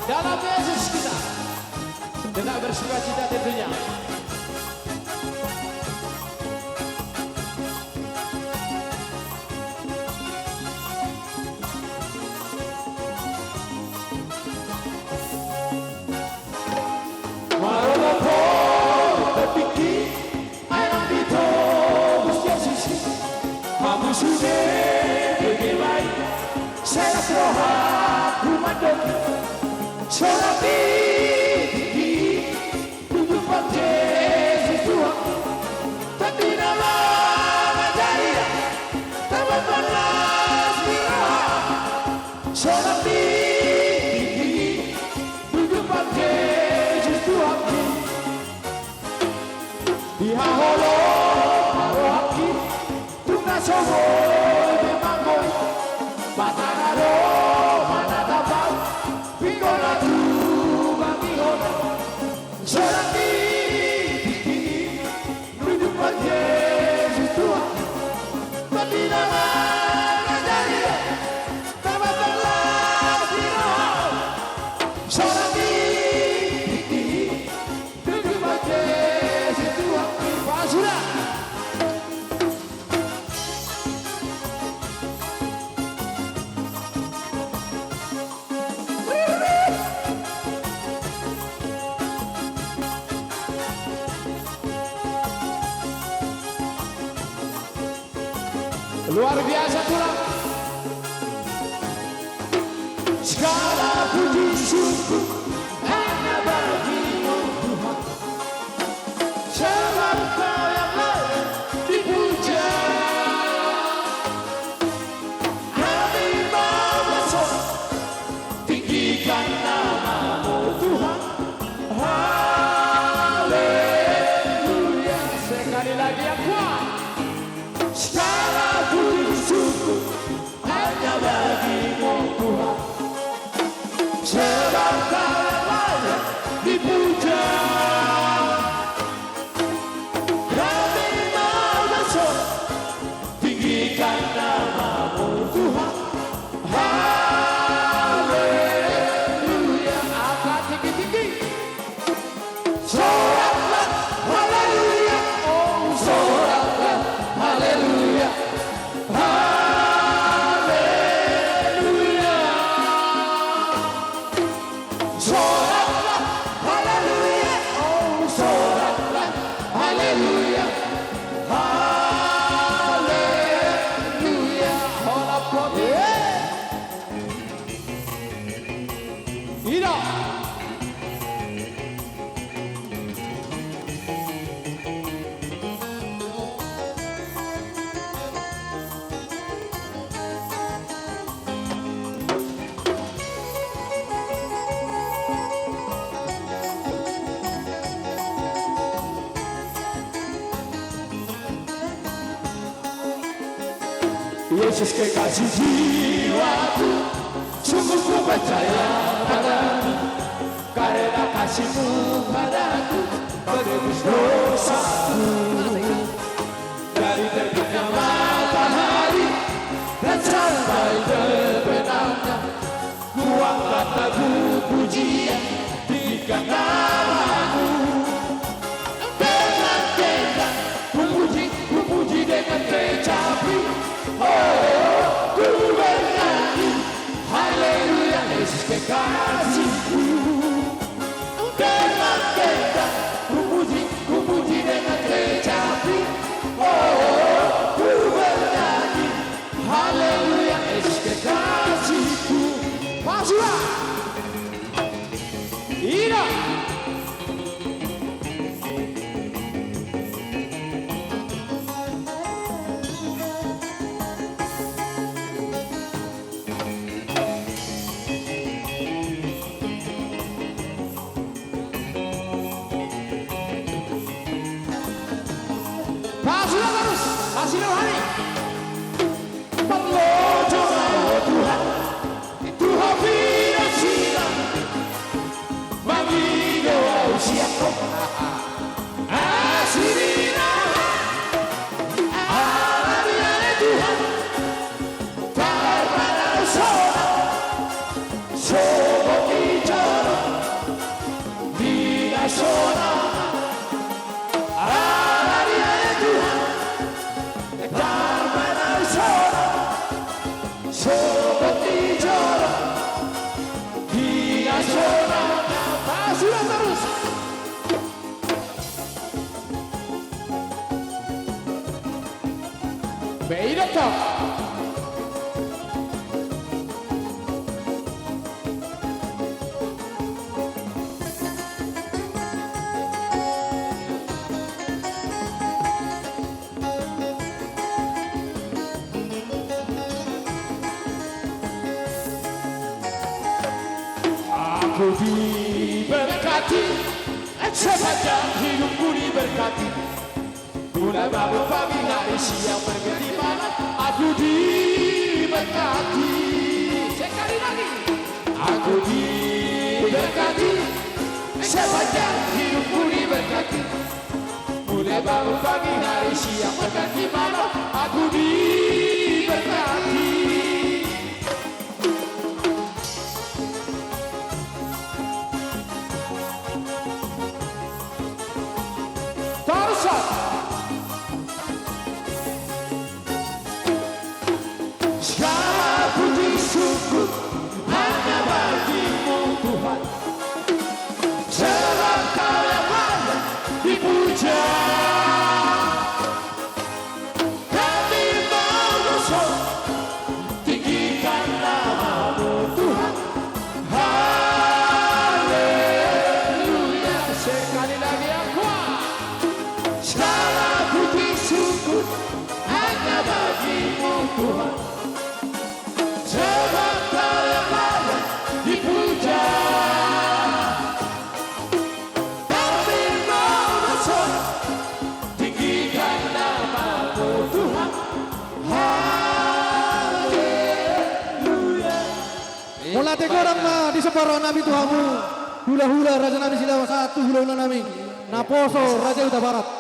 dalam Yesus kita dengan bersuka cita tentunya. Luar biasa pula. Segala puji syukur hanya bagi-Mu Tuhan, sebab Kau yang layak dipuja. Kami mau bersorak, tinggikan nama-Mu Tuhan. Haleluya. Sekali lagi yang kuat. Segala puji syukur hanya bagi-Mu Tuhan, sebab Kau yang layak dipuja. Kami mau bersorak, tinggikan nama-Mu Tuhan. Haleluya. Angkat tinggi-tinggi. Soraklah haleluya. Oh, soraklah haleluya. Haleluya. Soraklah haleluya. Oh, soraklah haleluya. Haleluya. Hola promi. Ida. Yesus kekasih jiwaku, sungguh ku percaya padamu, karena kasih-Mu padaku menebus dosaku. Dari terbitnya matahari dan sampai terbenamnya, ku angkat lagu pujian, tinggikan nama-Mu. Dengan gendang ku puji dengan kecapi. Oh, ku bernyanyi haleluya. Yesus kekasih-Ku. Dengan gendang ku puji dengan kecapi. Oh, ku bernyanyi haleluya. Yesus kekasih-Ku. Masuklah. Ida. Masih rohani. Pengojolah Tuhan, Tuhan tidak silam, bagi doa usia kau. Asirina, alamiane Tuhan, tak pada soal, soal bicara. cocok. Aku diberkati, sepanjang hidupku diberkati. Mulai bangun pagi hari siang pergi mana, aku diberkati. Sekali lagi, aku diberkati, sepanjang hidupku diberkati. Mulai bangun pagi hari siang pergi mana, aku diberkati. Segala puji syukur hanya bagimu Tuhan. Sebab Kau yang layak dipuja. Kami mengusul tinggikan nama-Mu Tuhan. Haleluya. Sekali lagi yang kuat. Segala puji syukur hanya bagimu Tuhan. Sebab Kau yang layak dipuja. Kami mengusul tinggikan nama-Mu Tuhan. Haleluya. Mula tekorang na di separuh Nabi Tuhanmu. Hula-hula Raja Nabi Silawa 1 hula-hula Nabi. Naposo Raja Uta Barat.